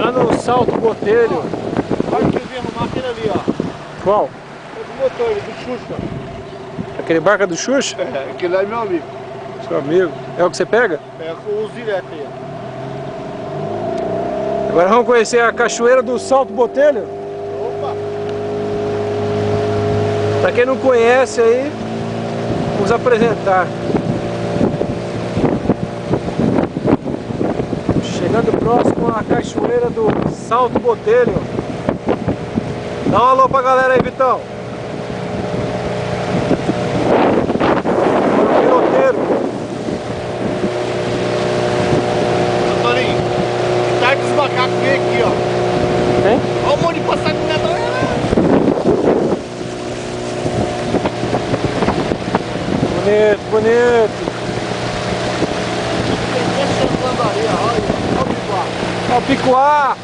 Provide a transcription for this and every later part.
Chegando no Salto Botelho. Olha o que eu vim arrumar aquele ali, ó. Qual? É do motor, do Xuxa. Aquele barco do Xuxa? É, aquele lá é meu amigo. Seu amigo. É o que você pega? É, eu uso direto aí. Agora vamos conhecer a Cachoeira do Salto Botelho. Opa! Pra quem não conhece aí, vamos apresentar. Chegando próximo à Cachoeira do Salto Botelho. Dá um alô pra galera aí, Vitão. Piloteiro. Ô, Toninho, que tarde os macacos vêm aqui, ó. Hein? Olha o monte de passarinho na doida. Bonito, bonito. Olha o picuá.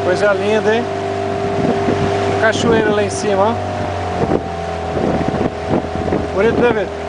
Coisa linda, hein? Cachoeira lá em cima, ó. Bonito, né, Vitor?